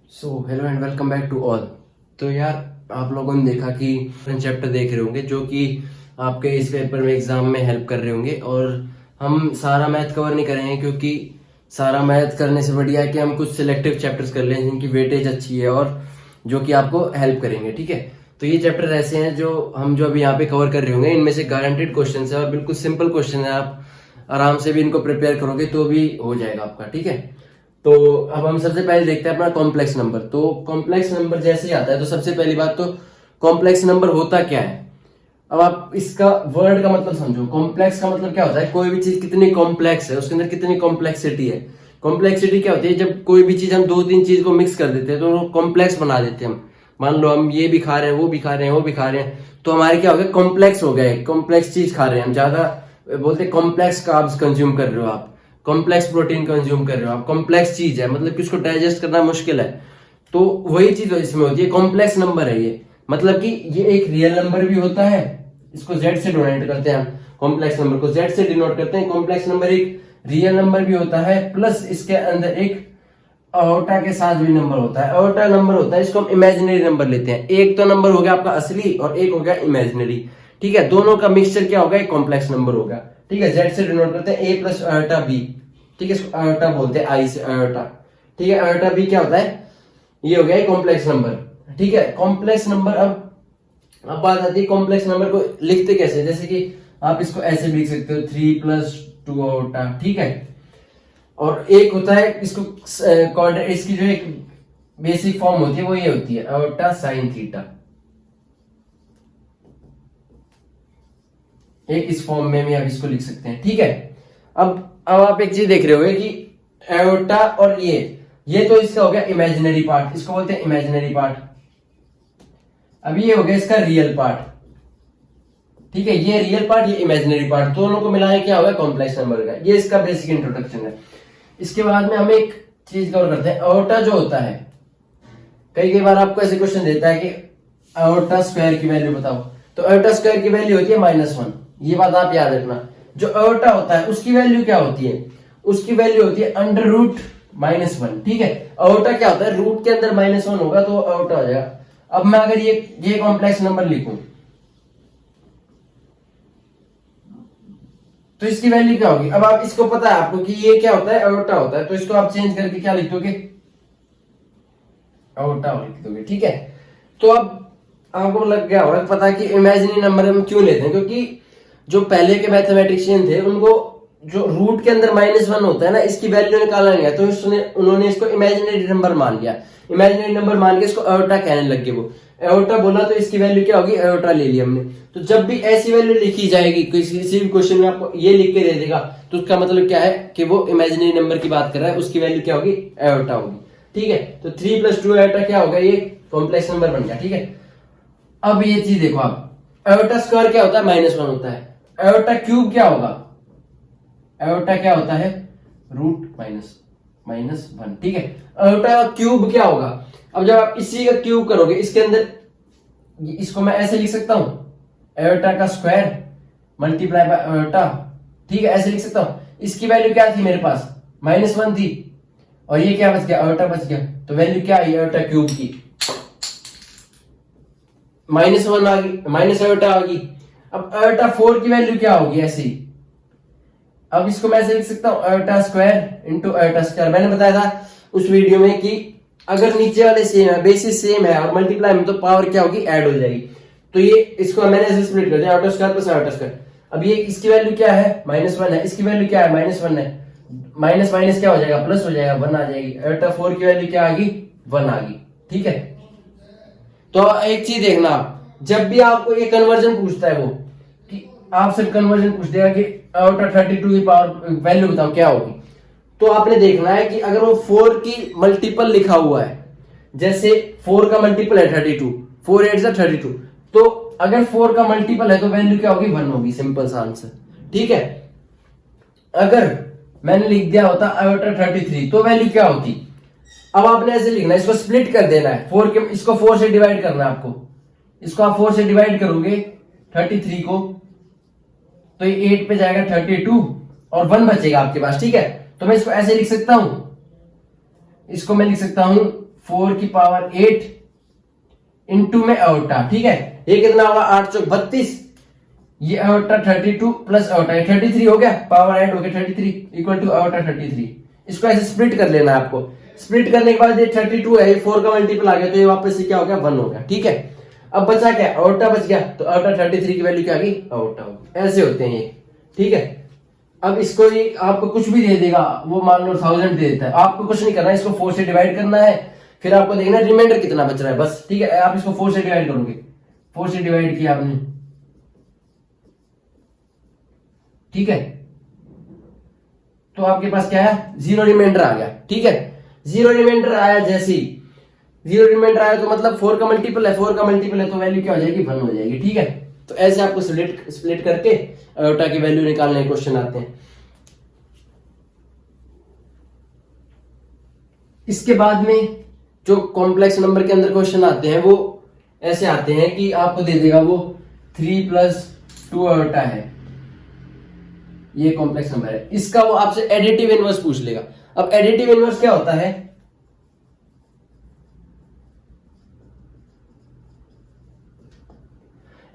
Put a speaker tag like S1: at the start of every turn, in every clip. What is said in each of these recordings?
S1: Hello and welcome back to all. तो यार, आप लोगों ने देखा कि चैप्टर देख रहे होंगे जो कि आपके इस पेपर में एग्जाम में हेल्प कर रहे होंगे। और हम सारा मैथ कवर नहीं करेंगे क्योंकि सारा मैथ करने से बढ़िया है कि हम कुछ सिलेक्टिव चैप्टर्स कर लें जिनकी वेटेज अच्छी है और जो कि आपको हेल्प करेंगे। ठीक है, तो ये चैप्टर ऐसे हैं जो हम जो अभी यहाँ पे कवर कर रहे होंगे, इनमें से गारंटेड क्वेश्चन है और बिल्कुल सिंपल क्वेश्चन है। आप आराम से भी इनको प्रिपेयर करोगे तो भी हो जाएगा आपका। ठीक है, तो अब हम सबसे पहले देखते हैं अपना कॉम्प्लेक्स नंबर। तो कॉम्प्लेक्स नंबर जैसे ही आता है तो सबसे पहली बात तो कॉम्प्लेक्स नंबर होता क्या है। अब आप इसका वर्ड का मतलब समझो। कॉम्प्लेक्स का मतलब क्या होता है, कोई भी चीज कितनी कॉम्प्लेक्स है, उसके अंदर कितनी कॉम्प्लेक्सिटी है। कॉम्प्लेक्सिटी क्या होती है, जब कोई भी चीज हम दो तीन चीज को मिक्स कर देते हैं तो कॉम्प्लेक्स बना देते हैं हम। मान लो हम ये भी खा रहे हैं, वो भी खा रहे हैं, वो भी खा रहे हैं, तो हमारे क्या हो गया, कॉम्प्लेक्स हो गए। कॉम्प्लेक्स चीज खा रहे हैं हम, ज्यादा बोलते कॉम्प्लेक्स कार्ब्स कंज्यूम कर रहे हो आप, कॉम्प्लेक्स प्रोटीन कंज्यूम कर रहे हो आप। कॉम्प्लेक्स चीज है मतलब कि उसको डाइजेस्ट करना मुश्किल है, तो वही चीज इसमें होती है। कॉम्प्लेक्स नंबर है ये, मतलब कि ये एक रियल नंबर भी होता है, इसको जेड से डोनेट करते हैं हम। कॉम्प्लेक्स नंबर को जेड से डिनोट करते हैं। कॉम्प्लेक्स नंबर एक रियल नंबर भी होता है, प्लस इसके अंदर एक अयोटा के साथ भी नंबर होता है। अयोटा नंबर होता है, इसको हम इमेजिनरी नंबर लेते हैं। एक तो नंबर हो गया आपका असली और एक हो गया इमेजिनरी। ठीक है, दोनों का मिक्सचर क्या होगा, एक कॉम्प्लेक्स नंबर होगा। ठीक है, जेड से डिनोट करते हैं ए प्लस अयोटा बी। ठीक है, इसको अयोटा बोलते हैं, आई से अयोटा। ठीक है, अयोटा बी क्या होता है, ये हो गया कॉम्प्लेक्स नंबर। ठीक है, कॉम्प्लेक्स नंबर। अब बात आती है कॉम्प्लेक्स नंबर को लिखते कैसे। जैसे कि आप इसको ऐसे भी लिख सकते हो, 3+2 अयोटा। ठीक है, और एक होता है इसको इसकी जो एक बेसिक फॉर्म होती है वो ये होती है, अयोटा साइन थीटा। एक इस फॉर्म में भी आप इसको लिख सकते हैं। ठीक है, अब आप एक चीज देख रहे होगे कि एयोटा और ये तो इसका हो गया इमेजिनरी पार्ट, इसको बोलते हैं इमेजिनरी पार्ट। अब ये हो गया इसका रियल पार्ट। ठीक है, ये रियल पार्ट, ये इमेजिनरी पार्ट, दोनों को मिलाए क्या होगा, कॉम्प्लेक्स नंबर का। ये इसका बेसिक इंट्रोडक्शन है। इसके बाद में हम एक चीज कवर करते हैं, एयोटा जो होता है। कई बार आपको ऐसे क्वेश्चन देता है कि एयोटा स्क्वायर की वैल्यू बताओ, तो एयोटा स्क्वायर की वैल्यू होती है -1। ये बात आप याद रखना। जो एयोटा होता है उसकी वैल्यू क्या होती है, उसकी वैल्यू होती है √-1। ठीक है, एयोटा क्या होता है, रूट के अंदर -1 होगा तो एयोटा हो जाएगा। अब मैं अगर ये कॉम्प्लेक्स नंबर लिखूं तो इसकी वैल्यू क्या होगी। अब आप इसको पता है आपको कि ये क्या होता है, एयोटा होता है, तो इसको आप चेंज करके क्या लिख दोगे, एयोटा लिख दोगे। ठीक है, तो अब आपको लग गया होगा पता कि इमेजिनरी नंबर हम क्यों लेते हैं, क्योंकि जो पहले के मैथमेटिशियन थे उनको जो रूट के अंदर -1 होता है ना, इसकी वैल्यू निकालना नहीं है, तो उन्होंने इसको इमेजिनरी नंबर मान लिया। इमेजिनरी नंबर मान के इसको एयोटा कहने लग गए। वो एयोटा बोला तो इसकी वैल्यू क्या होगी, एयोटा ले लिया हमने। तो जब भी ऐसी वैल्यू लिखी जाएगी, किसी भी क्वेश्चन में आपको ये लिख के दे देगा, तो उसका मतलब क्या है कि वो इमेजिनरी नंबर की बात कर रहा है, उसकी वैल्यू क्या होगी, एयोटा होगी। ठीक है, तो 3+2 एयोटा क्या होगा, ये कॉम्प्लेक्स नंबर बन गया। ठीक है, अब ये चीज देखो आप, एयोटा स्क्वायर क्या होता है, -1 होता है। एयोटा क्यूब क्या होगा, एयोटा क्या होता है, √-1। ठीक है, एयोटा क्यूब क्या होगा। अब जब आप इसी का क्यूब करोगे, इसके अंदर इसको मैं ऐसे लिख सकता हूं, एयोटा का स्क्वायर मल्टीप्लाई बाय एयोटा। ठीक है, ऐसे लिख सकता हूं। इसकी वैल्यू क्या थी मेरे पास, -1 थी, और ये क्या बच गया, एयोटा बच गया, तो वैल्यू क्या आई एयोटा क्यूब की, -1 आ गई, माइनस एयोटा आ गई। अब एयोटा 4 की वैल्यू क्या होगी, ऐसे ही। अब इसको मैं ऐसे लिख सकता हूं, aorta square into aorta square. मैंने बताया था उस वीडियो में कि अगर नीचे वाले सेम है, बेसिस सेम है और मल्टीप्लाई में, तो पावर क्या होगी, ऐड हो जाएगी। तो ये इसको मैंने ऐसे स्प्लिट कर दिया, aorta square plus aorta square. अब ये इसकी वैल्यू क्या है, -1 है, इसकी वैल्यू क्या है, -1 है, माइनस माइनस क्या हो जाएगा, प्लस हो जाएगा, 1 आ जाएगी। एयोटा 4 की वैल्यू क्या आ गई, 1 आ गई। ठीक है, तो एक चीज देखना, जब भी आपको ये कन्वर्जन पूछता है, वो कि आपसे कन्वर्जन पूछ देगा कि एयोटा 32 की पावर वैल्यू बताओ क्या होगी, तो आपने देखना है कि अगर वो 4 की मल्टीपल लिखा हुआ है, जैसे 4 का मल्टीपल है 32, 4 8 जा 32, तो अगर 4 का मल्टीपल है तो वैल्यू क्या होगी, 1 होगी, सिंपल सा आंसर। ठीक है, अगर मैंने लिख दिया होता एयोटा 33, तो वैल्यू क्या होती। अब आपने ऐसे लिखना है, इसको स्प्लिट कर देना है, 4 के इसको 4 से डिवाइड करना है आपको। इसको आप 4 से डिवाइड करोगे 33 को, तो ये 8 पे जाएगा 32 और 1 बचेगा आपके पास। ठीक है, तो मैं इसको ऐसे लिख सकता हूं, इसको मैं लिख सकता हूं 4 की पावर 8 इंटू में अयोटा, ठीक है। ये कितना होगा 8 चौक 32, ये अयोटा 32 प्लस अयोटा 33 हो गया, पावर ऐड हो गया 33 इक्वल टू अयोटा 33। इसको ऐसे स्प्लिट कर लेना है आपको। स्प्लिट करने के बाद ये 32 है, ये 4 का मल्टीपल आ गया तो ये वापस से क्या हो गया 1 हो गया, ठीक है। अब बचा क्या, अयोटा बच गया, तो अयोटा 33 की वैल्यू क्या आ गई अयोटा होगी। ऐसे होते हैं ये, ठीक है। अब इसको ये आपको कुछ भी दे देगा, वो मान लो 1000 दे देता है, आपको कुछ नहीं करना है, इसको 4 से डिवाइड करना है, फिर आपको देखना रिमाइंडर कितना बच रहा है बस, ठीक है। आप इसको 4 से डिवाइड करोगे, 4 से डिवाइड किया आपने, ठीक है, तो आपके पास क्या है 0 रिमाइंडर आ गया, ठीक है। 0 रिमाइंडर आया, जैसे ही 0 रिमाइंडर आया तो मतलब 4 का मल्टीपल है, 4 का मल्टीपल है तो वैल्यू क्या हो जाएगी 1 हो जाएगी, ठीक है। तो ऐसे आपको स्प्लिट करके अयोटा की वैल्यू निकालने के क्वेश्चन आते हैं। इसके बाद में जो कॉम्प्लेक्स नंबर के अंदर क्वेश्चन आते हैं वो ऐसे आते हैं कि आपको दे देगा वो 3 + 2 अयोटा है, ये कॉम्प्लेक्स नंबर है, इसका वो आपसे एडिटिव इनवर्स पूछ लेगा। अब एडिटिव इनवर्स क्या होता है,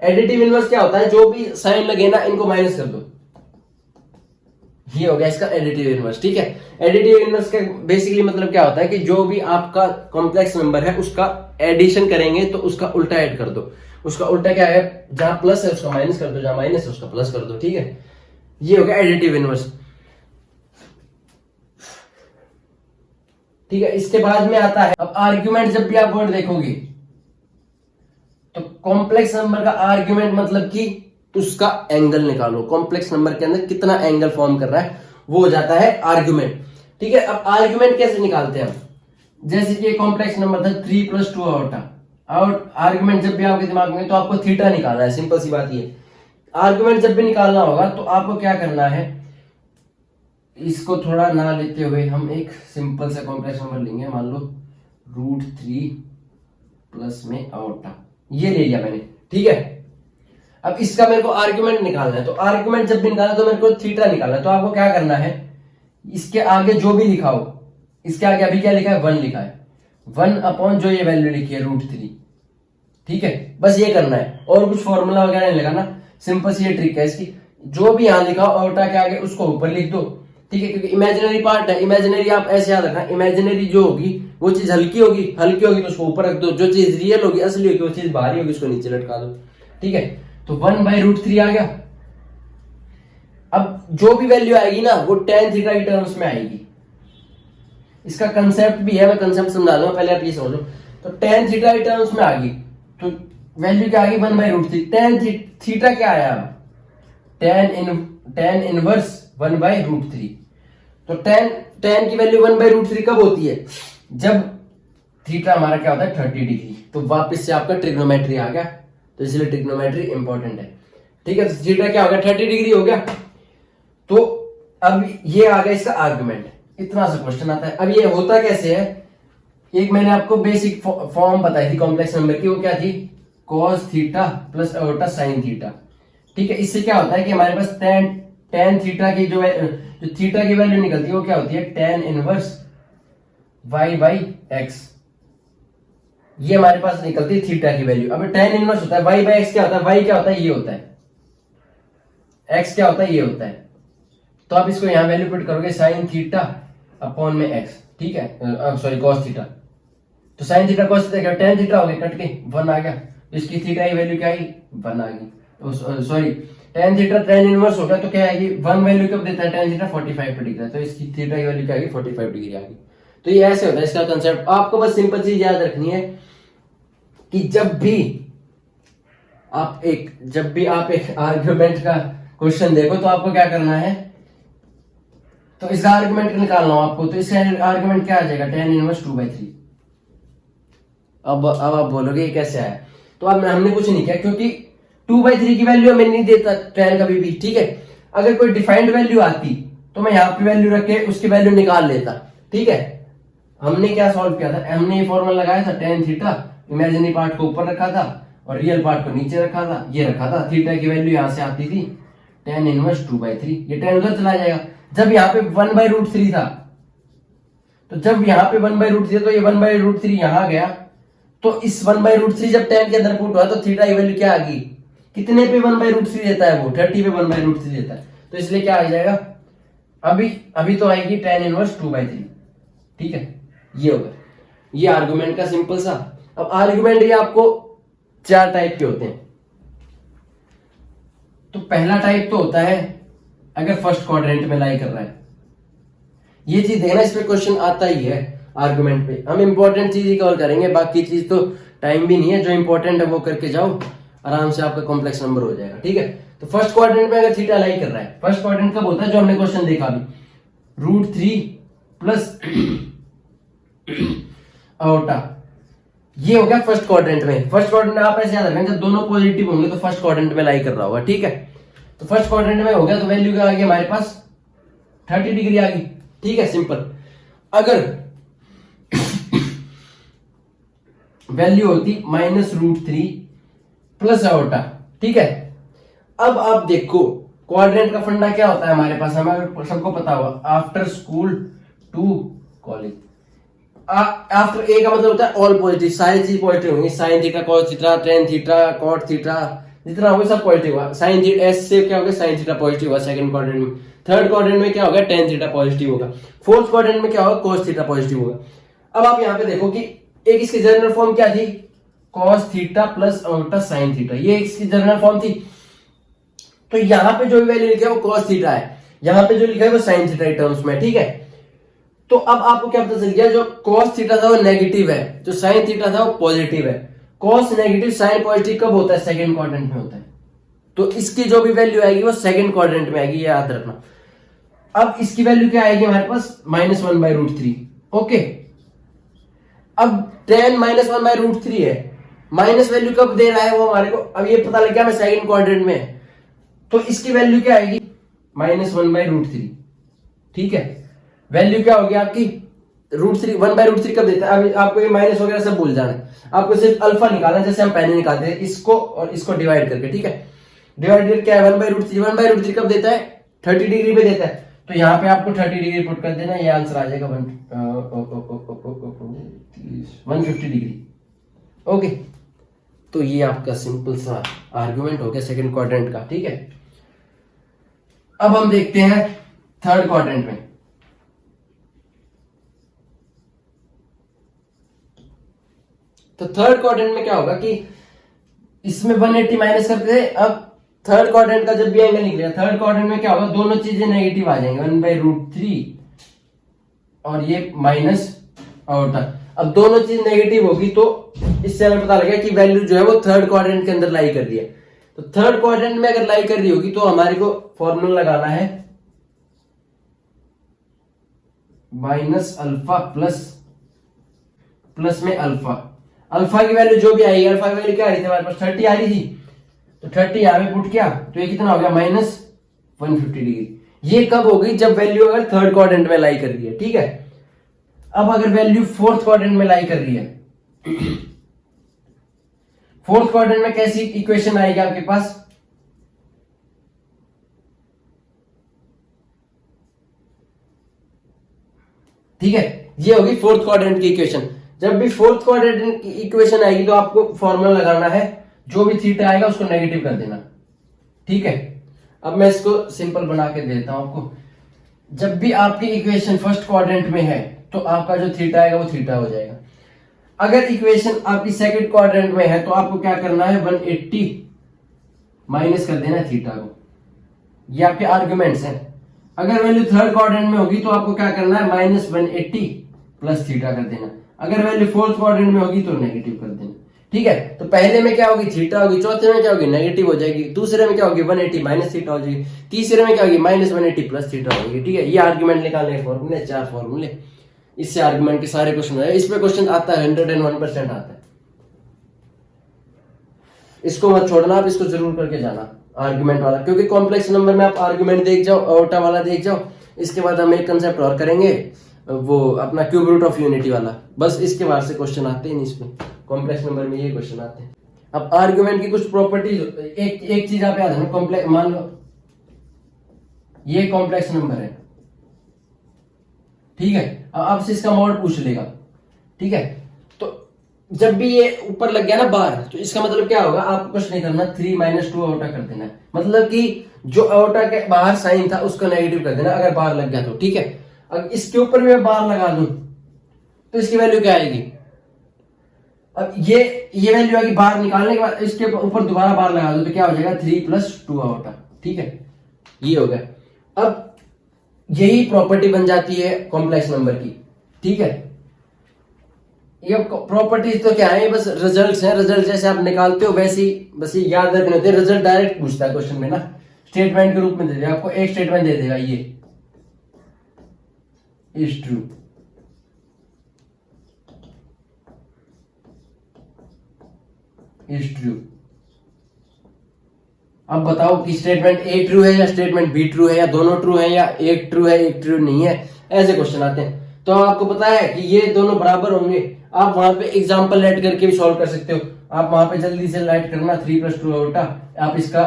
S1: एडिटिव इनवर्स क्या होता है, जो भी साइन लगे ना इनको माइनस कर दो, ये हो गया इसका एडिटिव इनवर्स, ठीक है। एडिटिव इनवर्स का बेसिकली मतलब क्या होता है कि जो भी आपका कॉम्प्लेक्स नंबर है उसका एडिशन करेंगे तो उसका उल्टा ऐड कर दो। उसका उल्टा क्या है, जहां प्लस है उसका माइनस कर दो, जहां माइनस है उसका प्लस कर दो, ठीक है। ये हो गया एडिटिव इनवर्स, ठीक है। इसके बाद में आता है अब आर्ग्यूमेंट। जब भी आप वर्ड देखोगे तो कॉम्प्लेक्स नंबर का आर्ग्यूमेंट मतलब कि उसका एंगल निकालो, कॉम्प्लेक्स नंबर के अंदर कितना एंगल फॉर्म कर रहा है वो हो जाता है आर्ग्यूमेंट, ठीक है। अब आर्ग्यूमेंट कैसे निकालते हैं हम, जैसे कि कॉम्प्लेक्स नंबर था 3 + 2 अयोटा, और आर्ग्यूमेंट जब भी आपके दिमाग में तो आपको थीटा निकालना है, सिंपल सी बात ये। आर्ग्यूमेंट जब भी निकालना होगा तो आपको क्या करना है, इसको थोड़ा ना लेते हुए हम एक सिंपल सा कॉम्प्लेक्स नंबर लेंगे, मान लो √3 प्लस में अयोटा, ये ले लिया मैंने, ठीक है। अब इसका मेरे को आर्ग्यूमेंट निकालना है, तो आर्ग्यूमेंट जब भी निकालना तो मेरे को थीटा निकालना है, तो आपको क्या करना है, इसके आगे जो भी लिखा हो, इसके आगे अभी क्या लिखा है 1 लिखा है, 1 अपॉन जो ये वैल्यू लिखी है √3, ठीक है। बस ये करना है और कुछ फॉर्मूला वगैरह नहीं लगाना, सिंपल सी ये ट्रिक है इसकी। जो भी यहां लिखा हो अयोटा के आगे उसको ऊपर लिख दो, ठीक है, क्योंकि इमेजिनरी पार्ट है, इमेजिनरी आप ऐसे याद रखना, इमेजिनरी जो होगी वो चीज हल्की होगी, हल्की होगी तो उसको ऊपर रख दो, जो चीज रियल होगी असली होगी वो चीज भारी होगी उसको नीचे लटका दो, ठीक है। तो 1/√3 आ गया। अब जो भी वैल्यू आएगी ना वो tan थीटा की टर्म्स में आएगी। इसका कंसेप्ट भी है, मैं कंसेप्ट समझा दूंगा, पहले आप ये समझो। तो tan थीटा की टर्म्स में आ गई तो वैल्यू क्या आ गई 1/√3। tan थीटा क्या आया, tan इनवर्स 1/√3। तो tan की वैल्यू 1/√3 कब होती है, जब थीटा हमारा क्या होता है 30 डिग्री। तो वापस से आपका ट्रिग्नोमेट्री आ गया, तो इसलिए ट्रिग्नोमेट्री इंपॉर्टेंट है, ठीक है। तो थीटा क्या हो गया 30 डिग्री हो गया। तो अब ये आ गया इसका आर्गुमेंट, इतना सा क्वेश्चन आता है। अब ये होता कैसे है, एक मैंने आपको बेसिक फॉर्म बताई थी कॉम्प्लेक्स नंबर की, वो क्या थी cos theta plus iota sin theta, ठीक है। इससे क्या होता है कि हमारे पास tan थीटा की जो थीटा की वैल्यू निकलती है वो क्या होती है tan इनवर्स y/x, ये हमारे पास निकलती है थीटा की वैल्यू। अब tan इनवर्स होता है y/x, क्या होता है y क्या होता है ये होता है, x क्या होता है ये होता है। तो आप इसको यहां वैल्यू पुट करोगे sin थीटा अपॉन में x, ठीक है, सॉरी cos थीटा। तो sin थीटा cos थीटा क्या tan थीटा हो गया, कट के 1 आ गया, तो इसकी थीटा की वैल्यू क्या आई 1 आ गई। तो sorry tan theta tan inverse हो गया तो क्या आएगी 1 वैल्यू कब देता है tan थीटा 45 पे दिखता है, तो इसकी थीटा की वैल्यू क्या आएगी 45 डिग्री आ गई। तो ये ऐसे होता है इसका कंसेप्ट। आपको बस सिंपल चीज याद रखनी है कि जब भी आप एक आर्गुमेंट का क्वेश्चन देखो तो आपको क्या करना है, तो इसका आर्गुमेंट निकालना हो आपको, तो इसका आर्गुमेंट क्या आ जाएगा tan इनवर्स 2/3। अब आप बोलोगे ये कैसे आया, तो अब हमने कुछ नहीं किया, क्योंकि 2/3 की वैल्यू हमें नहीं देता tan कभी भी, ठीक है। अगर कोई डिफाइंड वैल्यू आती तो मैं यहाँ पे वैल्यू रख के उसकी वैल्यू निकाल लेता, ठीक है। हमने क्या सॉल्व किया था, हमने ये फॉर्मूला लगाया था tan थीटा, इमेजिनरी पार्ट को ऊपर रखा था और रियल पार्ट को नीचे रखा था, ये रखा था। थीटा की वैल्यू यहां से आती थी tan इनवर्स 2/3, ये tan उधर चला जाएगा। जब यहाँ पे 1/√3 था तो जब यहाँ पे 1/√3 तो ये 1/√3 यहाँ गया, तो इस 1/√3 जब 10 के अंदर पुट हुआ तो थीटा की वैल्यू क्या आ गई, कितने पे 1/√3 देता है वो, 30 पे 1/√3 देता है, तो इसलिए क्या आ जाएगा, अभी तो आएगी tan इनवर्स 2/3। ठीक है, ये होगा, ये आर्गुमेंट का सिंपल सा। अब आर्गुमेंट ये आपको 4 टाइप के होते हैं। तो पहला टाइप तो होता है अगर फर्स्ट क्वाड्रेंट में लाई कर रहा है, ये चीज देखना, इस पे क्वेश्चन आता ही है आर्गुमेंट पे। हम इंपॉर्टेंट चीज ही कवर करेंगे, बाकी चीज तो टाइम भी नहीं है, जो इंपॉर्टेंट है वो करके जाओ, आराम से आपका कॉम्प्लेक्स नंबर हो जाएगा। ठीक है, तो फर्स्ट क्वाड्रेंट में अगर थीटा लाई कर रहा है, फर्स्ट क्वाड्रेंट कब होता है, जो हमने क्वेश्चन देखा अभी, √3 प्लस आयोटा, ये हो गया फर्स्ट क्वाड्रेंट में। फर्स्ट क्वाड्रेंट में आप ऐसे याद रखेंगे, जब दोनों पॉजिटिव होंगे तो फर्स्ट क्वाड्रेंट में लाई कर रहा होगा। ठीक है, तो फर्स्ट क्वाड्रेंट में हो गया, तो वैल्यू क्या आ गई हमारे पास, 30 डिग्री आ गई। ठीक है, सिंपल। अगर वैल्यू होती -√3 प्लस आयोटा, ठीक है, अब आप देखो क्वाड्रेंट का फंडा क्या होता है हमारे पास, हमें सबको पता होगा, after school to college. After A का मतलब होता है ऑल पॉजिटिव, सारी चीज पॉजिटिव होंगी, sine theta, cos theta, tan theta, cot theta, जितना होगा सब पॉजिटिव होगा। साइन थीटा एस से क्या होगा, साइन थीटा पॉजिटिव होगा सेकंड क्वाड्रेंट में। थर्ड क्वाड्रेंट में क्या होगा, टेन थीटा पॉजिटिव होगा। फोर्थ क्वाड्रेंट में क्या होगा, कॉस थीटा पॉजिटिव होगा। अब आप यहाँ पे देखो कि एक इसकी जनरल फॉर्म क्या थी, cos theta plus iota sine theta, ये इसकी जनरल फॉर्म थी। तो यहाँ पे जो भी वैल्यू लिखा है वो कॉस थीटा है, यहाँ पे जो लिखा है वो साइन थीटा टर्म्स में। ठीक है, तो अब आपको क्या पता चल गया, जो कॉस थीटा था वो नेगेटिव है, जो साइन थीटा था वो पॉजिटिव है। कॉस नेगेटिव साइन पॉजिटिव कब होता है, सेकंड क्वाड्रेंट में होता है। तो इसकी जो भी वैल्यू आएगी वो सेकंड क्वाड्रेंट में आएगी, ये याद रखना। अब इसकी वैल्यू क्या आएगी हमारे पास, -1/√3। ओके, अब tan -1/√3 है, माइनस वैल्यू कब दे रहा है वो हमारे को, अब ये पता लग गया मैं सेकंड क्वाड्रेंट में है, तो इसकी वैल्यू क्या आएगी, -1/√3। ठीक है, वैल्यू क्या होगी आपकी, √3, 1/√3 कब देता है, अभी आपको ये माइनस वगैरह सब भूल जाना है, आपको सिर्फ अल्फा निकालना है, जैसे हम पहले निकालते हैं इसको और इसको डिवाइड करके। ठीक है, डिवाइडेड क्या है, 1/√3, 1/√3 कब देता है, 30 डिग्री पे देता है, तो यहाँ पे आपको 30 डिग्री पुट कर देना, ये आंसर आ जाएगा 150 डिग्री। ओके, तो ये आपका सिंपल सा आर्गुमेंट हो गया सेकंड क्वाड्रेंट का। ठीक है, अब हम देखते हैं थर्ड क्वाड्रेंट में। तो थर्ड क्वाड्रेंट में क्या होगा कि इसमें 180 माइनस करते थे, अब थर्ड क्वाड्रेंट का जब भी एंगल निकलेगा, थर्ड क्वाड्रेंट में क्या होगा, दोनों चीजें नेगेटिव आ जाएंगे, 1/√3 और ये माइनस आयोटा। अब दोनों चीज नेगेटिव होगी तो इससे हमें पता लगा कि वैल्यू जो है वो थर्ड क्वाड्रेंट के अंदर लाई कर रही है। तो थर्ड क्वाड्रेंट में अगर लाई कर रही होगी तो हमारे को फॉर्मूला लगाना है माइनस अल्फा प्लस में अल्फा। अल्फा की वैल्यू जो भी आएगी, अल्फा की वैल्यू क्या आ रही थी हमारे पास, 30 आ रही थी, तो 30 यहां पे पुट किया तो ये कितना हो गया, -150 डिग्री। ये कब होगी, जब वैल्यू अगर थर्ड क्वाड्रेंट में लाई कर रही है। ठीक है, अब अगर वैल्यू फोर्थ क्वाड्रेंट में लाई कर रही है, फोर्थ क्वाड्रेंट में कैसी इक्वेशन आएगी आपके पास, ठीक है, ये होगी फोर्थ क्वाड्रेंट की इक्वेशन। जब भी फोर्थ क्वाड्रेंट की इक्वेशन आएगी तो आपको फॉर्मूला लगाना है, जो भी थीटा आएगा उसको नेगेटिव कर देना। ठीक है, अब मैं इसको सिंपल बना के देता हूं आपको। जब भी आपकी इक्वेशन फर्स्ट क्वाड्रेंट में है तो आपका जो थीटा आएगा वो थीटा हो जाएगा। अगर इक्वेशन आपकी सेकंड क्वाड्रेंट में है तो आपको क्या करना है, 180 माइनस कर देना थीटा को। ये आपके आर्ग्यूमेंट्स हैं। अगर वैल्यू थर्ड क्वाड्रेंट में होगी तो आपको क्या करना है, -180 प्लस थीटा कर देना। अगर वैल्यू फोर्थ क्वाड्रेंट में होगी तो नेगेटिव कर देना। ठीक है, तो पहले में क्या होगी, थीटा होगी, चौथे में क्या होगी, नेगेटिव हो जाएगी, दूसरे में क्या होगी, 180 माइनस थीटा हो जाएगी, तीसरे में क्या होगी, -180 प्लस थीटा हो जाएगी। ठीक है, ये आर्ग्यूमेंट निकालने के फॉर्मूले, 4 फॉर्मूले, इससे आर्ग्यूमेंट के सारे क्वेश्चन है। इसमें क्वेश्चन आता है, 101% आता है। इसको मत छोड़ना, आप इसको जरूर करके जाना आर्ग्यूमेंट वाला, क्योंकि कॉम्प्लेक्स नंबर में आप आर्ग्यूमेंट देख जाओ, आयोटा वाला देख जाओ, इसके बाद हम एक कंसेप्ट और करेंगे, वो अपना क्यूब रूट ऑफ यूनिटी वाला। बस इसके बाद से क्वेश्चन आते हैं, इसमें कॉम्प्लेक्स नंबर में ये क्वेश्चन आते हैं। अब आर्ग्यूमेंट की कुछ प्रॉपर्टीज, एक चीज आप याद रखना, कॉम्प्लेक्स, मान लो ये कॉम्प्लेक्स नंबर है, ठीक है, अब आपसे इसका मॉड पूछ लेगा, ठीक है। तो जब भी ये ऊपर लग गया ना बार, तो इसका मतलब क्या होगा, आपको कुछ नहीं करना, 3 - 2 आउटा कर देना है। मतलब कि जो आउटा के बाहर साइन था उसको नेगेटिव कर देना अगर बार लग गया तो, ठीक है। अब इसके ऊपर भी मैं बार लगा दूं तो इसकी वैल्यू क्या आएगी, अब ये वैल्यू आएगी बाहर निकालने के बाद, इसके ऊपर दोबारा बार लगा दो तो क्या हो जाएगा 3 + 2 आउटा, ठीक है। ये हो गया। अब यही प्रॉपर्टी बन जाती है कॉम्प्लेक्स नंबर की, ठीक है। ये प्रॉपर्टीज तो क्या है, बस रिजल्ट्स हैं। रिजल्ट जैसे आप निकालते हो वैसे ही बस ये याद रखने होते हैं। रिजल्ट डायरेक्ट पूछता है क्वेश्चन में ना, स्टेटमेंट के रूप में दे देगा आपको, एक स्टेटमेंट दे देगा, ये इज ट्रू, इज ट्रू। अब बताओ कि स्टेटमेंट ए ट्रू है या स्टेटमेंट बी ट्रू है, या दोनों ट्रू है, या एक ट्रू है एक ट्रू नहीं है, ऐसे क्वेश्चन आते हैं। तो आपको पता है कि ये दोनों बराबर होंगे, आप वहां पे एग्जांपल लेट करके भी सॉल्व कर सकते हो। आप वहां पे जल्दी से लाइट करना 3 + 2 आउटा, आप इसका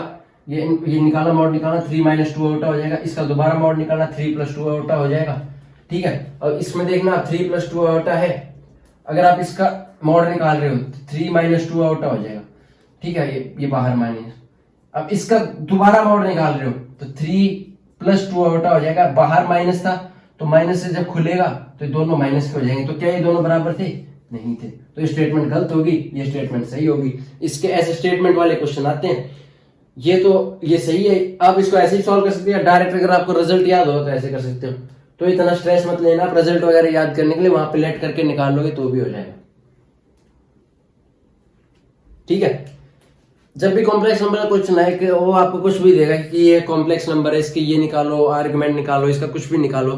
S1: ये निकालना, मॉड निकालना, 3 - 2 आउटा हो जाएगा। इसका दोबारा मॉड निकालना, 3 + 2 आउटा हो जाएगा, ठीक है। और इसमें देखना 3 + 2 आउटा है, अगर आप इसका मॉड निकाल रहे हो 3 - 2 आउटा हो जाएगा, ठीक है। ये बाहर माइनस, अब इसका दोबारा मॉड निकाल रहे हो तो 3 + 2 आउटा हो जाएगा, बाहर माइनस था तो माइनस से जब खुलेगा तो ये दोनों माइनस के हो जाएंगे। तो क्या ये दोनों बराबर थे, नहीं थे, तो ये स्टेटमेंट गलत होगी, ये स्टेटमेंट सही होगी। इसके ऐसे स्टेटमेंट वाले क्वेश्चन आते हैं। ये तो ये सही है, आप इसको ऐसे ही सॉल्व कर सकते हैं, डायरेक्ट अगर आपको रिजल्ट याद हो तो ऐसे कर सकते हो। तो इतना स्ट्रेस मत लेना, आप रिजल्ट वगैरह याद करने के लिए वहां पे लेट करके निकाल लोगे तो भी हो जाएगा, ठीक है। जब भी कॉम्प्लेक्स नंबर का क्वेश्चन है कि वो आपको कुछ भी देगा कि ये कॉम्प्लेक्स नंबर है, इसके ये निकालो, आर्गुमेंट निकालो, इसका कुछ भी निकालो,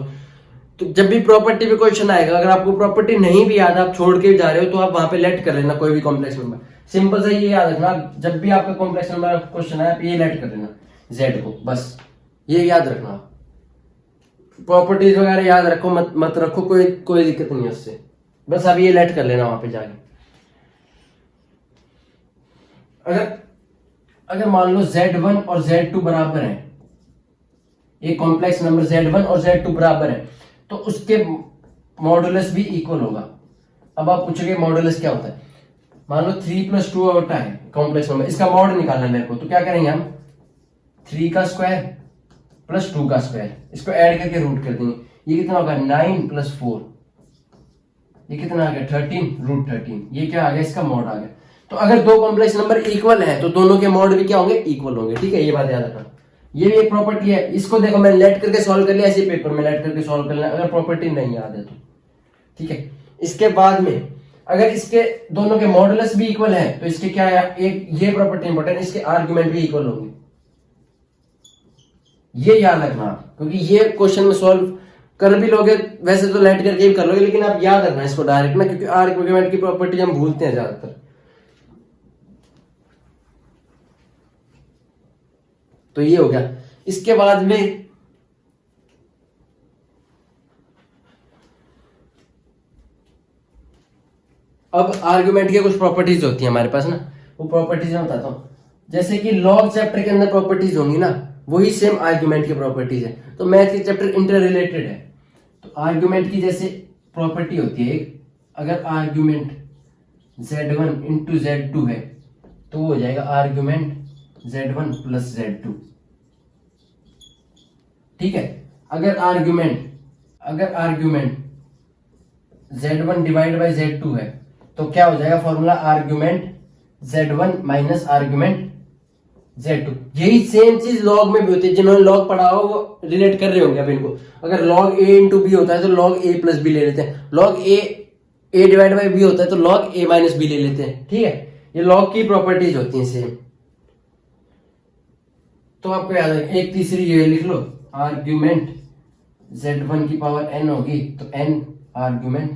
S1: तो जब भी प्रॉपर्टी पे क्वेश्चन आएगा, अगर आपको प्रॉपर्टी नहीं भी याद, आप छोड़ के जा रहे हो, तो आप वहां पे लेट कर लेना कोई भी कॉम्प्लेक्स नंबर। सिंपल सा ये याद रखना, जब भी आपका कॉम्प्लेक्स नंबर क्वेश्चन आए ये लेट कर लेना जेड को, बस ये याद रखना। प्रॉपर्टीज वगैरह याद रखो मत रखो, कोई दिक्कत नहीं है उससे, बस आप ये लेट कर लेना वहां पे जाके। अगर मान लो Z1 और Z2 बराबर है, एक कॉम्प्लेक्स नंबर Z1 और Z2 बराबर है, तो उसके मॉडुलस भी इक्वल होगा। अब आप पूछोगे मॉडुलस क्या होता है, मान लो 3 + 2 आउटा है कॉम्प्लेक्स नंबर, इसका मॉड निकालना है मेरे को, तो क्या करेंगे हम 3 का स्क्वायर + 2 का स्क्वायर, इसको ऐड करके रूट कर देंगे। ये कितना होगा 9 + 4, ये कितना आ गया 13 √13, ये क्या आ गया, इसका मॉड आ गया। तो अगर दो कॉम्प्लेक्स नंबर इक्वल है तो दोनों के मॉड भी क्या होंगे, इक्वल होंगे, ठीक है। ये बात याद रखना, ये भी एक प्रॉपर्टी है। इसको देखो मैं लेट करके सॉल्व कर लिया, ऐसे पेपर में लेट करके सॉल्व कर लेना अगर प्रॉपर्टी नहीं याद है तो, ठीक है। इसके बाद में अगर इसके दोनों के मॉडुलस भी इक्वल है तो इसके क्या है, एक ये प्रॉपर्टी इंपॉर्टेंट, इसके आर्गुमेंट भी इक्वल होंगे, ये याद रखना, क्योंकि ये क्वेश्चन में सॉल्व कर भी लोगे, वैसे तो लेट करके भी कर लोगे, लेकिन आप याद रखना इसको डायरेक्ट ना, क्योंकि आर्गुमेंट की प्रॉपर्टी हम भूलते हैं ज्यादातर। तो ये हो गया। इसके बाद में अब आर्गुमेंट की कुछ प्रॉपर्टीज होती है हमारे पास ना, वो प्रॉपर्टीज मैं बताता हूं। जैसे कि लॉग चैप्टर के अंदर प्रॉपर्टीज होंगी ना, वही सेम आर्गुमेंट की प्रॉपर्टीज है। तो मैथ के चैप्टर इंटर रिलेटेड है, तो आर्गुमेंट की जैसे प्रॉपर्टी होती है एक, अगर आर्गुमेंट Z1 × Z2 है तो वो हो जाएगा आर्गुमेंट Z1 + Z2, ठीक है। अगर आर्गुमेंट Z1 / Z2 है तो क्या हो जाएगा formula, argument Z1 - argument Z2। यही सेम चीज लॉग में भी होती है, जिन्होंने लॉग पढ़ा हो वो रिलेट कर रहे होंगे अब इनको। अगर log A × B होता है तो log A + B ले लेते हैं, log A / B होता है तो log A - B ले लेते हैं, ठीक है। ये लॉग की प्रॉपर्टीज होती हैं सेम। तो आपको याद है, एक तीसरी ये लिख लो, आर्ग्यूमेंट Z1 की पावर n होगी तो n आर्ग्यूमेंट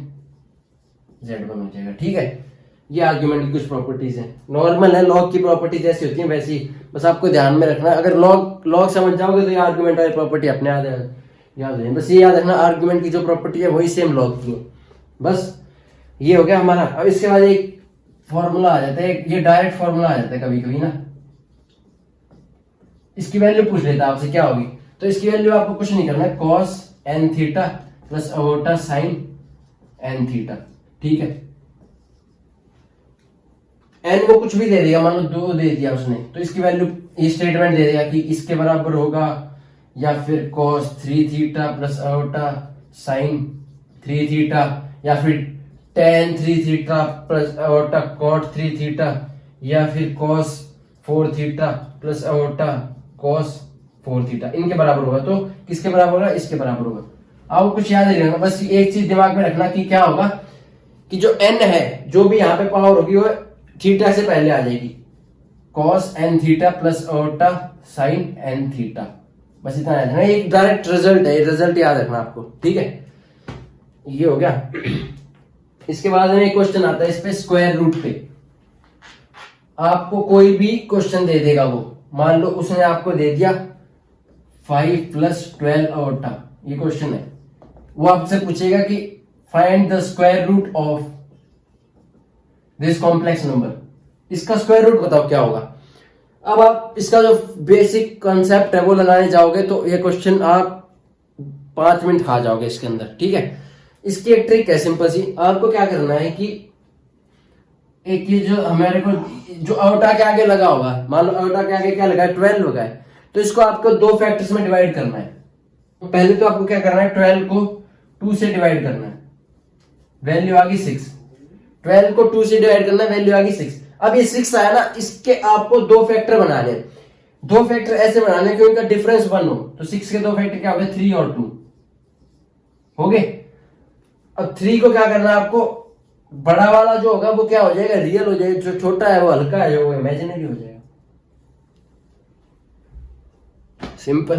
S1: Z1 हो जाएगा, ठीक है। ये आर्ग्यूमेंट की कुछ प्रॉपर्टीज हैं, नॉर्मल है, लॉग की प्रॉपर्टीज ऐसी होती हैं वैसी, बस आपको ध्यान में रखना। अगर लॉग समझ जाओगे तो ये आर्ग्यूमेंट वाली प्रॉपर्टी अपने याद हो जाए। बस ये याद रखना, आर्ग्यूमेंट की जो प्रॉपर्टी है वही सेम लॉग की है। बस ये हो गया हमारा। अब इसके बाद एक फॉर्मूला आ जाता है, ये डायरेक्ट फॉर्मूला आ जाता है कभी कभी ना, इसकी वैल्यू पूछ लेता है आपसे क्या होगी, तो इसकी वैल्यू आपको कुछ नहीं करना है, cos n θ plus iota sine N theta. ठीक है, एन को कुछ भी दे देगा, मान लो 2 दे दिया उसने, तो इसकी वैल्यू ये स्टेटमेंट दे देगा कि इसके बराबर होगा या फिर cos 3 theta plus iota sign 3 theta, या फिर tan 3 theta plus iota cot 3 theta, या फिर cos 4 theta plus iota cos 4 theta. इनके बराबर होगा, तो किसके बराबर होगा? इसके बराबर होगा। आपको कुछ याद नहीं रखना, बस एक चीज दिमाग में रखना कि क्या होगा कि जो n है, जो भी यहाँ पे पावर होगी वो थीटा से पहले आ जाएगी, cos n theta plus iota sign n theta. बस इतना याद रखना, एक डायरेक्ट रिजल्ट है, रिजल्ट याद रखना आपको। ठीक है, ये हो गया। इसके बाद में एक क्वेश्चन आता है इस पे स्क्वायर रूट पे। आपको कोई भी क्वेश्चन दे देगा वो, मान लो उसने आपको दे दिया 5 प्लस 12 अयोटा, ये क्वेश्चन है। वो आपसे पूछेगा कि find the square root of this complex number, इसका स्क्वायर रूट बताओ क्या होगा। अब आप इसका जो बेसिक कॉन्सेप्ट है वो लगाने जाओगे तो ये क्वेश्चन आप 5 मिनट खा जाओगे इसके अंदर। ठीक है, इसकी एक ट्रिक है सिंपल सी। आपको क्या करना है कि एक ये जो हमारे को जो अयोटा के आगे लगा होगा, मान लो अयोटा के आगे क्या लगा है? 12 लगा है, तो इसको आपको 2 फैक्टर्स में डिवाइड करना है। तो पहले तो आपको क्या करना है, 12 को 2 से डिवाइड करना है, वैल्यू आ गई 6। 12 को 2 से डिवाइड करना है, वैल्यू आ गई 6। अब ये 6 आया ना, इसके आपको 2 फैक्टर बनाने, 2 फैक्टर ऐसे बनाने कि उनका डिफरेंस 1 हो। तो 6 के 2 फैक्टर क्या हो गए? 3 और 2 हो गए। अब 3 को क्या करना है आपको, बड़ा वाला जो होगा वो क्या हो जाएगा? रियल हो जाएगा, जो छोटा है वो हल्का है, वो इमेजिनरी हो जाएगा। सिंपल।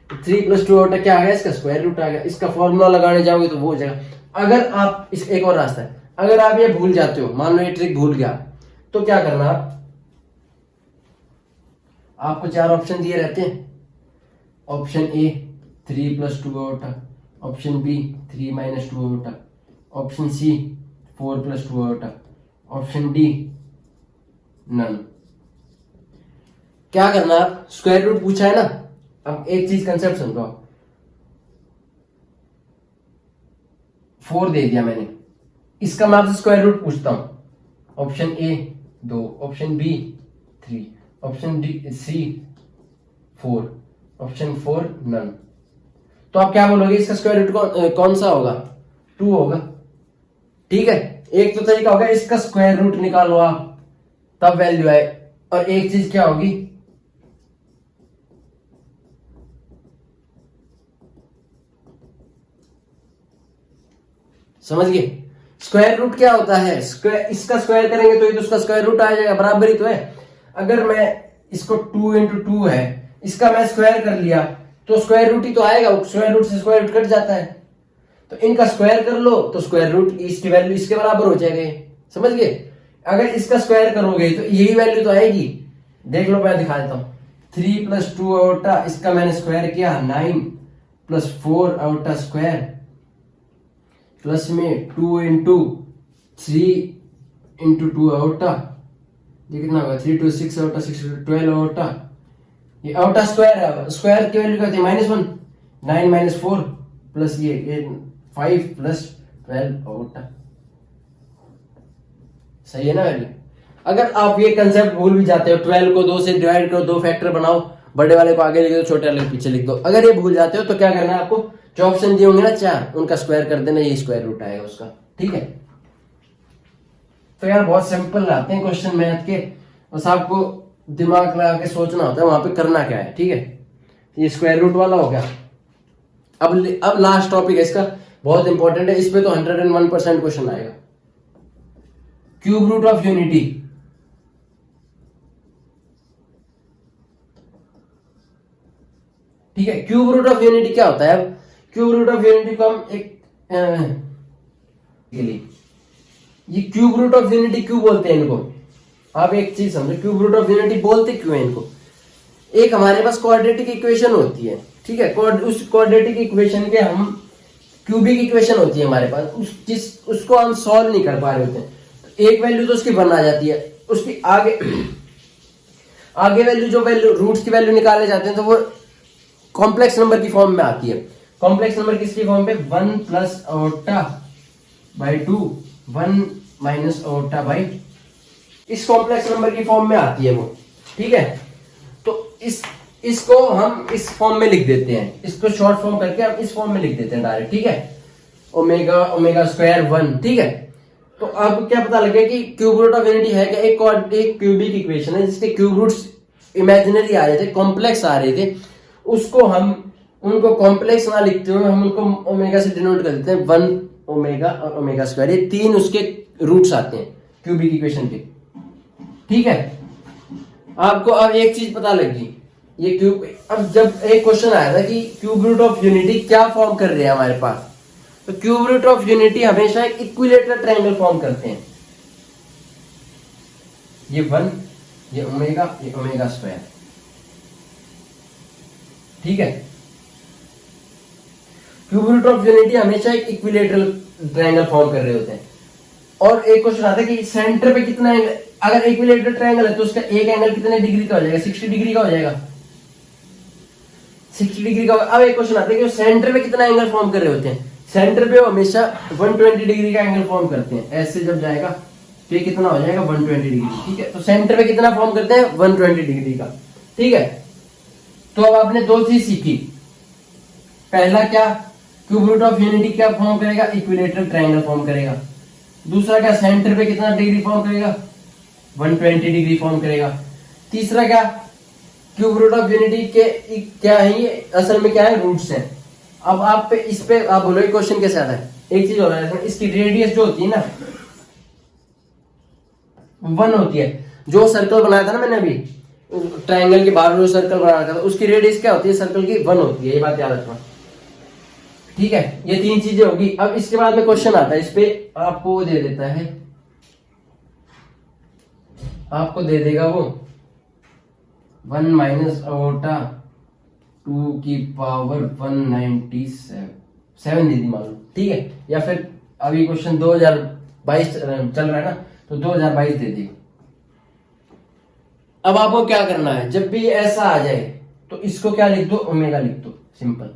S1: 3 प्लस 2 होता क्या आ गया? इसका स्क्वायर रूट आ गया। इसका फॉर्मूला लगाने जाओगे तो वो हो जाएगा। अगर आप इस एक और रास्ता है, अगर आप ये भूल जाते हो, मान लो ये ट्रिक भूल गया, तो क्या करना, आपको 4 ऑप्शन दिए रहते हैं। Option A 3 plus 2 iota, option B 3 minus 2 iota, option C 4 plus 2 iota, option D none. क्या करना, स्क्वायर रूट पूछा है ना। अब एक चीज कंसेप्ट समझो, 4 दे दिया मैंने, इसका मैं आपसे स्क्वायर रूट पूछता हूं। Option A 2, option B 3, option D C 4, option 4 none. तो आप क्या बोलोगे, इसका स्क्वायर रूट कौन सा होगा? 2 होगा। ठीक है, एक तो तरीका होगा इसका स्क्वायर रूट निकालो आप, तब वैल्यू आए। और एक चीज क्या होगी, समझ गए? स्क्वायर रूट क्या होता है? स्क्वायर, इसका स्क्वायर करेंगे तो ये तो उसका स्क्वायर रूट आ जाएगा, बराबर ही तो है। अगर मैं इसको 2 इंटू 2 है, इसका मैं स्क्वायर कर लिया तो स्क्वायर रूट ही तो आएगा, स्क्वायर रूट से स्क्वायर रूट कट जाता है। तो इनका स्क्वायर कर लो तो स्क्वायर रूट इसकी वैल्यू इसके बराबर हो जाएगा, समझ गए? अगर इसका स्क्वायर करोगे तो यही वैल्यू तो आएगी। देख लो, मैं दिखा देता हूं। 3 प्लस 2 अयोटा, इसका मैंने स्क्वायर किया 9 प्लस 4 अयोटा स्क्वायर, प्लस में 2 इंटू 3 इंटू 2 अयोटा, ये कितना होगा? 3 टू 6 अयोटा, 6 12 अयोटा। ये अयोटा स्क्वायर है, स्क्वायर की वैल्यू क्या थी? -1, 9 माइनस 4 प्लस ये 5 प्लस 12 अयोटा। सही है ना वैल्यू? अगर आप ये कंसेप्ट भूल भी जाते हो, 12 को 2 से डिवाइड करो, 2 फैक्टर बनाओ, बड़े वाले को आगे लिख दो, छोटे वाले को पीछे लिख दो। अगर ये भूल जाते हो तो क्या करना है आपको, जो ऑप्शन दिए होंगे ना 4, उनका स्क्वायर कर देना, ये स्क्वायर रूट आएगा उसका। ठीक है, तो यार बहुत सिंपल आते हैं क्वेश्चन मैथ के, बस आपको दिमाग लगा के सोचना होता है वहां पे करना क्या है। ठीक है, ये स्क्वायर रूट वाला हो गया। अब लास्ट टॉपिक है इसका, बहुत इंपॉर्टेंट है, इस पे तो 101% क्वेश्चन आएगा। Cube root of unity. ठीक है, क्यूब रूट ऑफ यूनिटी क्या होता है? अब क्यूब रूट ऑफ यूनिटी को हम ये क्यूब रूट ऑफ यूनिटी क्यों बोलते हैं इनको? आप एक चीज समझो, क्यूब रूट ऑफ यूनिटी बोलते क्यों है इनको? एक हमारे पास क्वाड्रेटिक इक्वेशन होती है, ठीक है, उस क्वाड्रेटिक इक्वेशन के हम क्यूबिक इक्वेशन होती है हमारे पास, उसको हम सॉल्व नहीं कर पा रहे होते हैं। तो एक वैल्यू तो उसकी बन आ जाती है, उसकी आगे वैल्यू, जो वैल्यू रूट्स की वैल्यू निकाले जाते हैं तो वो कॉम्प्लेक्स नंबर की फॉर्म में आती है। कॉम्प्लेक्स नंबर किसकी फॉर्म पे, 1 प्लस ओटा बाई 2, 1 माइनस ओटा बाई, इस कॉम्प्लेक्स नंबर की फॉर्म में आती है वो, ठीक है। तो इसको हम इस फॉर्म में लिख देते हैं, इसको शॉर्ट फॉर्म करके हम इस फॉर्म में लिख देते हैं डायरेक्ट, ठीक है। ओमेगा ओमेगा स्क्वायर 1, ठीक है। तो अब क्या पता लगे कि क्यूब रूट ऑफ यूनिटी है क्या, एक क्यूबिक इक्वेशन है जिसके क्यूब रूट्स इमेजिनरी आ रहे थे, कॉम्प्लेक्स आ रहे थे, उसको हम उनको कॉम्प्लेक्स ना लिखते हुए हम उनको ओमेगा से डिनोट कर देते हैं, 1 ओमेगा और ओमेगा स्क्वायर, ये 3 उसके रूट्स आते हैं क्यूबिक इक्वेशन के, ठीक है। आपको अब एक चीज पता लगी, ये क्यूब, अब जब एक क्वेश्चन आया था कि क्यूब रूट ऑफ यूनिटी क्या फॉर्म कर रहे हैं हमारे पास, तो क्यूब रूट ऑफ यूनिटी हमेशा एक इक्विलेटरल ट्रायंगल फॉर्म करते हैं, ये 1, ये ओमेगा स्क्वायर, ठीक है। क्यूब रूट ऑफ यूनिटी हमेशा एक इक्विलेटरल ट्रायंगल फॉर्म कर रहे होते हैं। और एक क्वेश्चन आता है कि सेंटर पे कितना एंगल, अगर इक्विलेटरल ट्रायंगल है तो उसका एक एंगल कितने डिग्री का हो जाएगा, 60 डिग्री का हो जाएगा, 60 डिग्री का। अब एक क्वेश्चन आता है कि सेंटर पे कितना एंगल फॉर्म कर रहे होते हैं, सेंटर पे वो हमेशा 120 डिग्री का एंगल फॉर्म करते हैं, ऐसे जब जाएगा तो ये कितना हो जाएगा, 120 डिग्री, ठीक है। तो सेंटर पे कितना फॉर्म करते हैं, 120 डिग्री का, ठीक है। तो अब आपने दो चीज सीखी, पहला क्या, क्यूब रूट ऑफ यूनिटी क्या फॉर्म करेगा, इक्विलेटरल ट्रायंगल फॉर्म करेगा। दूसरा क्या, सेंटर पे कितना डिग्री फॉर्म करेगा, 120 डिग्री फॉर्म करेगा। तीसरा क्या, क्यूब रूट ऑफ यूनिटी के क्या है, ये असल में क्या है, रूट्स हैं। अब आप पे इस पे आप बोलो क्वेश्चन कैसे आता है, एक चीज हो रहा है, इसकी रेडियस जो होती है ना 1 होती है, जो सर्कल बनाया था ना मैंने अभी ट्रायंगल के बाहर जो सर्कल बनाया था, उसकी रेडियस क्या होती है, सर्कल की 1 होती है, ये बात याद रखना, ठीक है। ये 3 चीजें होगी। अब इसके बाद में क्वेश्चन आता है, इस पे आपको दे देता है, आपको दे देगा वो 1 माइनस ओटा 2 की पावर 197 दे दी मान लो, ठीक है। या फिर अभी क्वेश्चन 2022 चल रहा है ना, तो 2022 दे दी। अब आपको क्या करना है, जब भी ऐसा आ जाए तो इसको क्या लिख दो, ओमेगा लिख दो, सिंपल।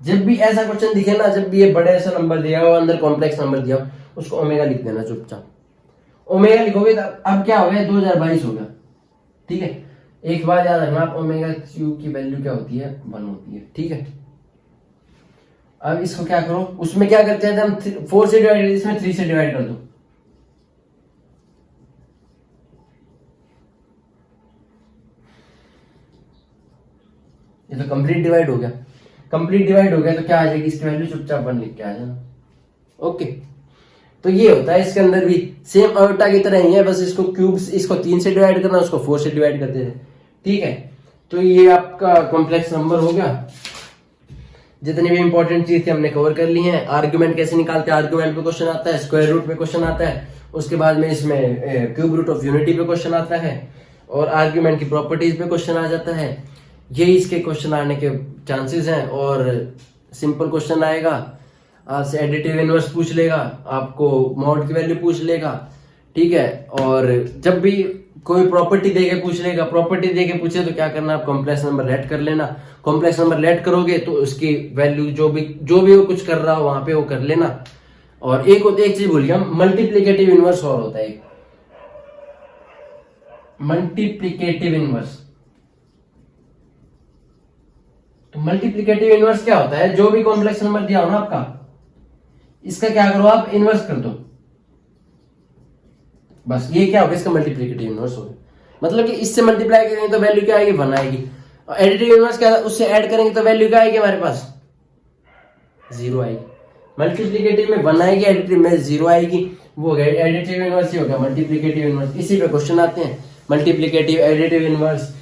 S1: जब भी ऐसा क्वेश्चन दिखे ना, जब भी ये बड़े ऐसा नंबर दिया हो, अंदर कॉम्प्लेक्स नंबर दिया हो, उसको ओमेगा लिख देना चुपचाप। ओमेगा लिखोगे तो अब क्या हो गया, 2022 हो गया, ठीक है। एक बात याद रखना, आप ओमेगा क्यूब की वैल्यू क्या होती है, 1 होती है, ठीक है। अब इसको क्या करो, उसमें क्या करते हैं हम 4 से डिवाइड, इसमें 3 से डिवाइड कर दो, ये तो कंप्लीट डिवाइड हो गया। कंप्लीट डिवाइड हो गया तो क्या आ जाएगी, इसकी वैल्यू चुपचाप 1 लिख के आ जाना, ओके। तो ये होता है इसके अंदर भी सेम आयोटा की तरह ही है, बस इसको क्यूब, इसको 3 से डिवाइड करना, उसको 4 से डिवाइड करते थे, ठीक है। तो ये आपका कॉम्प्लेक्स नंबर हो गया। जितनी भी इंपॉर्टेंट चीज थी हमने कवर कर ली है। आर्ग्यूमेंट कैसे निकालते हैं, आर्ग्यूमेंट पे क्वेश्चन आता है, स्क्वायर रूट पे क्वेश्चन आता है, उसके बाद में इसमें क्यूब रूट ऑफ यूनिटी पे क्वेश्चन आता है, और आर्ग्यूमेंट की प्रॉपर्टीज पे क्वेश्चन आ जाता है। यही इसके क्वेश्चन आने के चांसेस हैं। और सिंपल क्वेश्चन आएगा, आपसे एडिटिव इनवर्स पूछ लेगा, आपको मॉड की वैल्यू पूछ लेगा, ठीक है। और जब भी कोई प्रॉपर्टी देके पूछ लेगा, प्रॉपर्टी देके पूछे तो क्या करना, आप कॉम्प्लेक्स नंबर लेट कर लेना। कॉम्प्लेक्स नंबर लेट करोगे तो उसकी वैल्यू जो भी वो कुछ कर रहा हो वहां पे वो कर लेना। और एक चीज भूल गया, मल्टीप्लीकेटिव इनवर्स और होता है, मल्टीप्लीकेटिव इनवर्स। तो मल्टीप्लीकेटिव इनवर्स क्या होता है, जो भी कॉम्प्लेक्स नंबर दिया हो ना आपका, इसका क्या करो, आप इनवर्स कर दो, बस। ये क्या होगा, इसका मल्टीप्लीकेटिव इनवर्स होगा। मतलब कि इससे मल्टीप्लाई करेंगे तो वैल्यू क्या आएगी, 1 आएगी। और एडिटिव इनवर्स क्या, उससे ऐड करेंगे तो वैल्यू क्या आएगी हमारे पास, 0 आएगी। मल्टीप्लीकेटिव में 1 आएगी, एडिटिव में 0 आएगी। वो हो गया एडिटिव इनवर्स, ही हो गया मल्टीप्लीकेटिव इनवर्स। इसी पे क्वेश्चन आते हैं, मल्टीप्लीकेटिव, एडिटिव इनवर्स।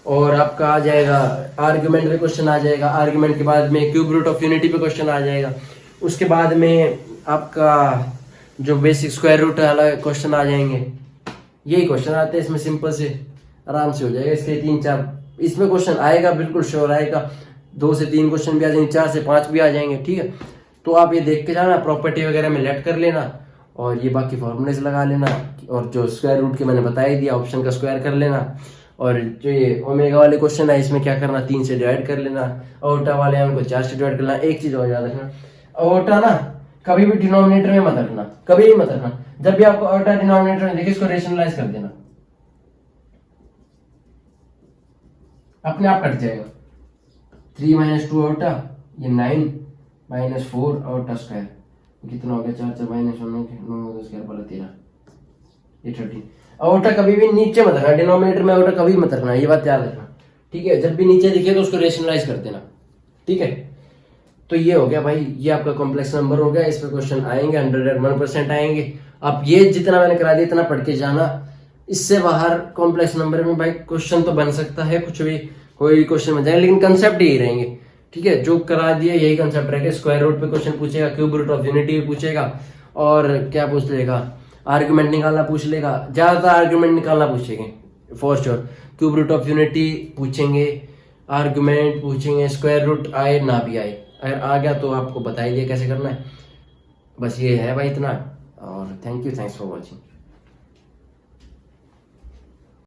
S1: और आपका आ जाएगा आर्ग्यूमेंट पे क्वेश्चन आ जाएगा, आर्ग्यूमेंट के बाद में क्यूब रूट ऑफ यूनिटी पे क्वेश्चन आ जाएगा, उसके बाद में आपका जो बेसिक स्क्वायर रूट वाला क्वेश्चन आ जाएंगे। यही क्वेश्चन आते हैं इसमें, सिंपल से आराम से हो जाएगा। इसके 3-4 इसमें क्वेश्चन आएगा, बिल्कुल श्योर आएगा। 2 से 3 क्वेश्चन भी आ जाएंगे, 4 से 5 भी आ जाएंगे, ठीक है। तो आप ये देख के जाना, प्रॉपर्टी वगैरह में लेट कर लेना, और ये बाकी फॉर्मूले से लगा लेना, और जो स्क्वायर रूट के मैंने बता ही दिया, ऑप्शन का स्क्वायर कर लेना, और जो ये ओमेगा वाले क्वेश्चन है इसमें क्या करना, 3 से डिवाइड कर लेना। ओटा वाले हैं उनको 4 से डिवाइड कर लेना। एक चीज और याद रखना, ओटा ना कभी भी डिनोमिनेटर में मत रखना, कभी भी मत रखना। जब भी आपको ओटा डिनोमिनेटर में देखिए इसको रेशनलाइज कर देना, अपने आप कट जाएगा। 3 - 2 ओटा, ये 9 - 4 ओटा स्क्वायर कितना हो गया, 4 4 -9 स्क्वायर बोला 13, ये 13। ओटा कभी भी नीचे मत रखना, डिनोमिनेटर में ओटा कभी मत रखना, ये बात याद रखना, ठीक है। जब भी नीचे दिखे तो उसको रेशनलाइज कर देना, ठीक है। तो ये हो गया भाई, ये आपका कॉम्प्लेक्स नंबर हो गया। इस पे क्वेश्चन आएंगे 101% आएंगे। आप ये जितना मैंने करा दिया इतना पढ़ के जाना, इससे बाहर कॉम्प्लेक्स नंबर में भाई क्वेश्चन तो बन सकता है, कुछ भी कोई क्वेश्चन बन जाएगा, लेकिन कंसेप्ट यही रहेंगे, ठीक है। जो करा दिया यही कंसेप्ट रहेगा। स्क्वायर रूट पे क्वेश्चन पूछेगा, क्यूब रूट ऑफ यूनिटी पूछेगा, और क्या पूछ लेगा, आर्गुमेंट निकालना पूछ लेगा, ज्यादातर आर्गुमेंट निकालना पूछेंगे for sure. Cube root of unity पूछेंगे, आर्गुमेंट पूछेंगे, स्क्वायर रूट आए ना भी आए, अगर आ गया तो आपको बता ही दिया कैसे करना है। बस ये है भाई इतना, और थैंक्स फॉर वॉचिंग।